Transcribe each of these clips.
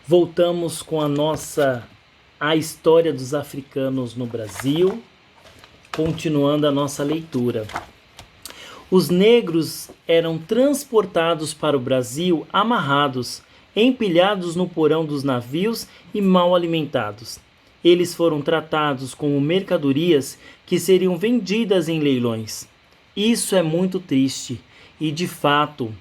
Voltamos com a história dos africanos no Brasil, continuando a nossa leitura. Os negros eram transportados para o Brasil amarrados, empilhados no porão dos navios e mal alimentados. Eles foram tratados como mercadorias que seriam vendidas em leilões. Isso é muito triste e, de fato,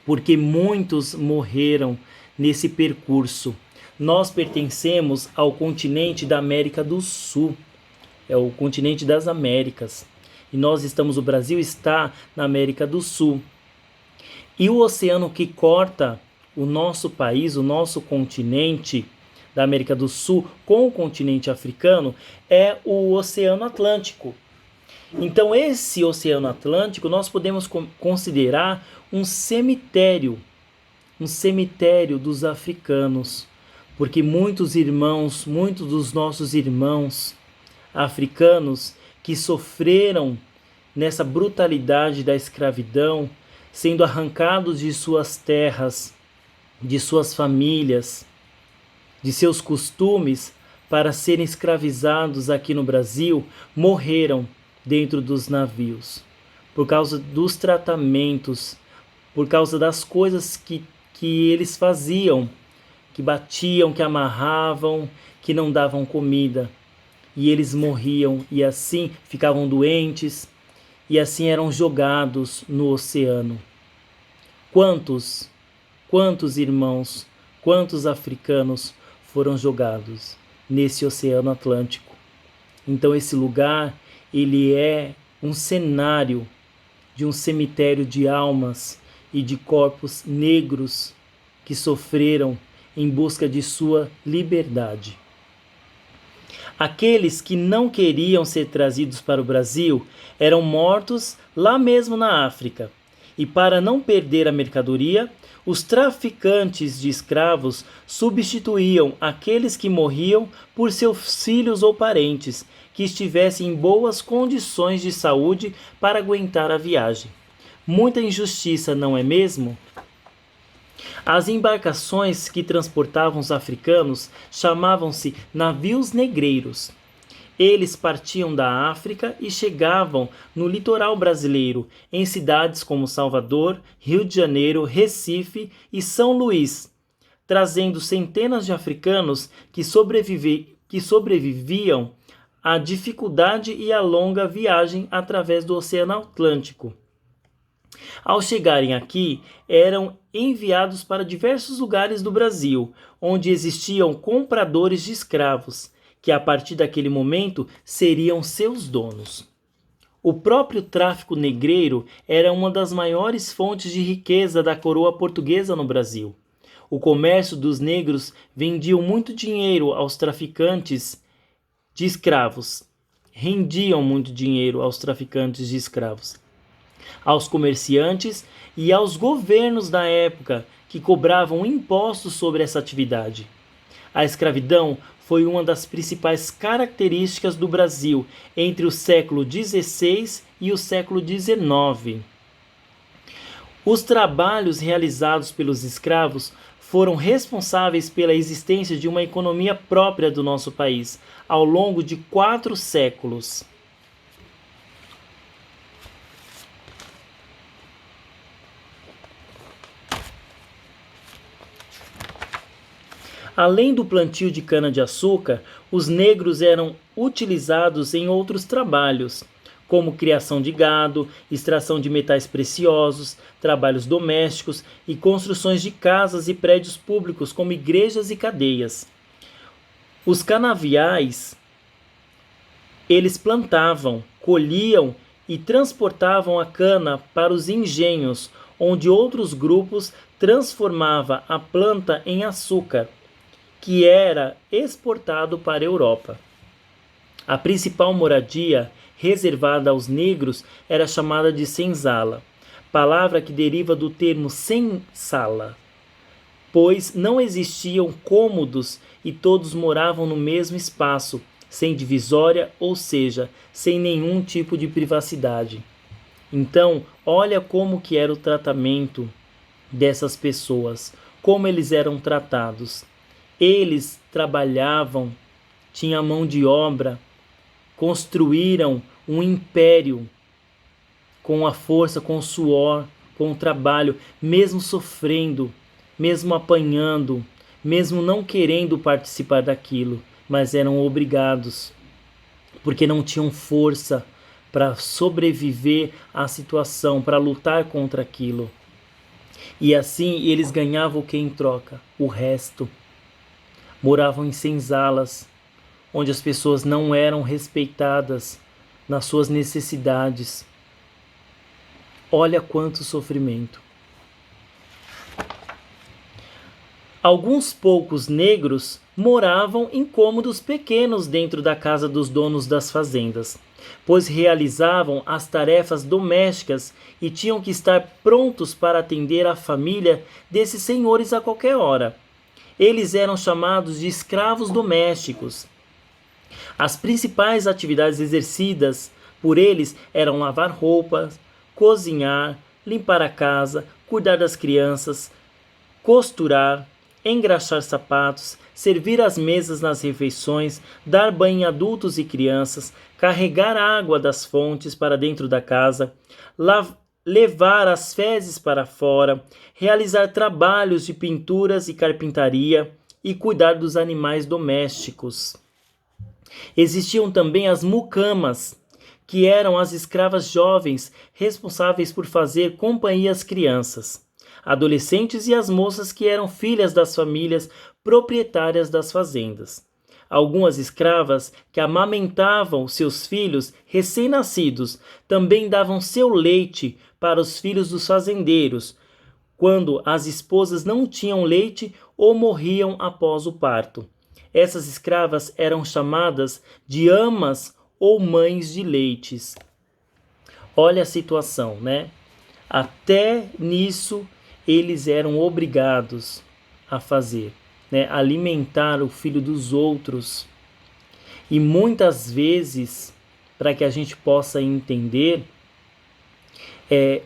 porque muitos morreram nesse percurso. Nós pertencemos ao continente da América do Sul, é o continente das Américas. E o Brasil está na América do Sul. E o oceano que corta o nosso país, o nosso continente da América do Sul com o continente africano é o Oceano Atlântico. Então esse Oceano Atlântico nós podemos considerar um cemitério dos africanos, porque muitos dos nossos irmãos africanos que sofreram nessa brutalidade da escravidão, sendo arrancados de suas terras, de suas famílias, de seus costumes, para serem escravizados aqui no Brasil, morreram dentro dos navios, por causa dos tratamentos, por causa das coisas que eles faziam, que batiam, que amarravam, que não davam comida. E eles morriam e assim ficavam doentes e assim eram jogados no oceano. Quantos irmãos, quantos africanos foram jogados nesse Oceano Atlântico? Então esse lugar, ele é um cenário de um cemitério de almas e de corpos negros que sofreram em busca de sua liberdade. Aqueles que não queriam ser trazidos para o Brasil eram mortos lá mesmo na África. E para não perder a mercadoria, os traficantes de escravos substituíam aqueles que morriam por seus filhos ou parentes que estivessem em boas condições de saúde para aguentar a viagem. Muita injustiça, não é mesmo? As embarcações que transportavam os africanos chamavam-se navios negreiros. Eles partiam da África e chegavam no litoral brasileiro, em cidades como Salvador, Rio de Janeiro, Recife e São Luís, trazendo centenas de africanos que sobreviviam à dificuldade e à longa viagem através do Oceano Atlântico. Ao chegarem aqui, eram enviados para diversos lugares do Brasil, onde existiam compradores de escravos, que a partir daquele momento seriam seus donos. O próprio tráfico negreiro era uma das maiores fontes de riqueza da coroa portuguesa no Brasil. O comércio dos negros vendia muito dinheiro aos traficantes de escravos, rendiam muito dinheiro aos traficantes de escravos, aos comerciantes e aos governos da época que cobravam impostos sobre essa atividade. A escravidão foi uma das principais características do Brasil entre o século XVI e o século XIX. Os trabalhos realizados pelos escravos foram responsáveis pela existência de uma economia própria do nosso país ao longo de 4 séculos. Além do plantio de cana-de-açúcar, os negros eram utilizados em outros trabalhos, como criação de gado, extração de metais preciosos, trabalhos domésticos e construções de casas e prédios públicos, como igrejas e cadeias. Os canaviais, eles plantavam, colhiam e transportavam a cana para os engenhos, onde outros grupos transformavam a planta em açúcar, que era exportado para a Europa. A principal moradia reservada aos negros era chamada de senzala, palavra que deriva do termo sensala, pois não existiam cômodos e todos moravam no mesmo espaço, sem divisória, ou seja, sem nenhum tipo de privacidade. Então, olha como que era o tratamento dessas pessoas, como eles eram tratados. Eles trabalhavam, tinham mão de obra, construíram um império com a força, com o suor, com o trabalho, mesmo sofrendo, mesmo apanhando, mesmo não querendo participar daquilo, mas eram obrigados, porque não tinham força para sobreviver à situação, para lutar contra aquilo. E assim eles ganhavam o que em troca? O resto. Moravam em senzalas, onde as pessoas não eram respeitadas nas suas necessidades. Olha quanto sofrimento. Alguns poucos negros moravam em cômodos pequenos dentro da casa dos donos das fazendas, pois realizavam as tarefas domésticas e tinham que estar prontos para atender a família desses senhores a qualquer hora. Eles eram chamados de escravos domésticos. As principais atividades exercidas por eles eram lavar roupas, cozinhar, limpar a casa, cuidar das crianças, costurar, engraxar sapatos, servir as mesas nas refeições, dar banho em adultos e crianças, carregar água das fontes para dentro da casa, levar as fezes para fora, realizar trabalhos de pinturas e carpintaria e cuidar dos animais domésticos. Existiam também as mucamas, que eram as escravas jovens responsáveis por fazer companhia às crianças, adolescentes e as moças que eram filhas das famílias proprietárias das fazendas. Algumas escravas que amamentavam seus filhos recém-nascidos também davam seu leite para os filhos dos fazendeiros, quando as esposas não tinham leite ou morriam após o parto. Essas escravas eram chamadas de amas ou mães de leites. Olha a situação, né? Até nisso eles eram obrigados a fazer, né? Alimentar o filho dos outros. E muitas vezes, para que a gente possa entender,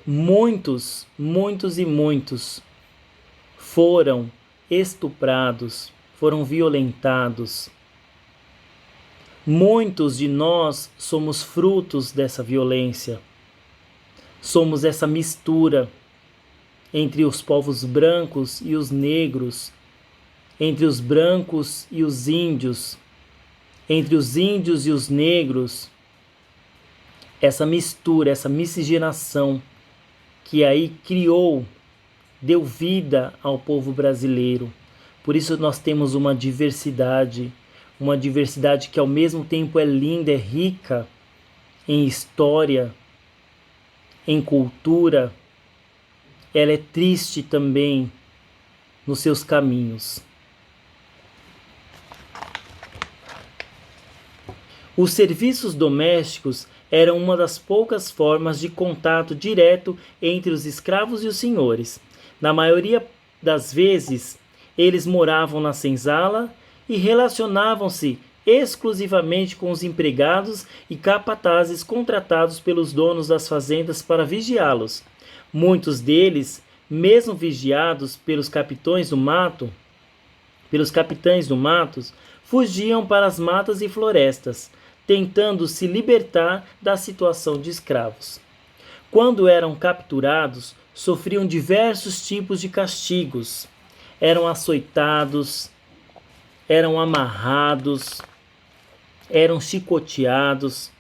muitos foram estuprados, foram violentados. Muitos de nós somos frutos dessa violência. Somos essa mistura entre os povos brancos e os negros, entre os brancos e os índios, entre os índios e os negros. Essa mistura, essa miscigenação que aí criou, deu vida ao povo brasileiro. Por isso nós temos uma diversidade que ao mesmo tempo é linda, é rica em história, em cultura. Ela é triste também nos seus caminhos. Os serviços domésticos eram uma das poucas formas de contato direto entre os escravos e os senhores. Na maioria das vezes, eles moravam na senzala e relacionavam-se exclusivamente com os empregados e capatazes contratados pelos donos das fazendas para vigiá-los. Muitos deles, mesmo vigiados pelos capitães do mato, fugiam para as matas e florestas, tentando se libertar da situação de escravos. Quando eram capturados, sofriam diversos tipos de castigos. Eram açoitados, eram amarrados, eram chicoteados,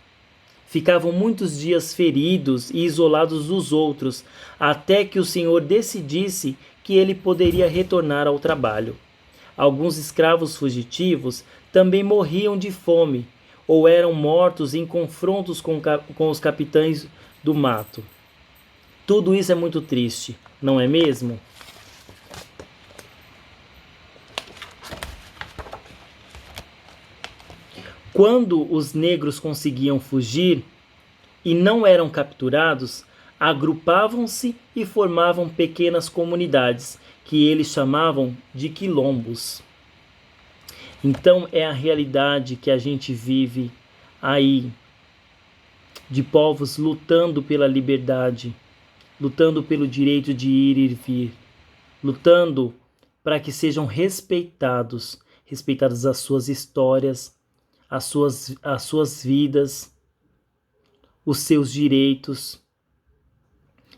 ficavam muitos dias feridos e isolados dos outros, até que o Senhor decidisse que ele poderia retornar ao trabalho. Alguns escravos fugitivos também morriam de fome, ou eram mortos em confrontos com os capitães do mato. Tudo isso é muito triste, não é mesmo? Quando os negros conseguiam fugir e não eram capturados, agrupavam-se e formavam pequenas comunidades, que eles chamavam de quilombos. Então é a realidade que a gente vive aí, de povos lutando pela liberdade, lutando pelo direito de ir e vir, lutando para que sejam respeitados, respeitadas as suas histórias, as suas vidas, os seus direitos.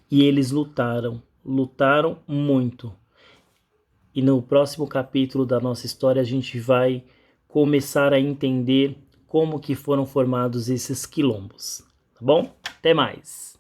E eles lutaram muito. E no próximo capítulo da nossa história a gente vai começar a entender como que foram formados esses quilombos, tá bom? Até mais!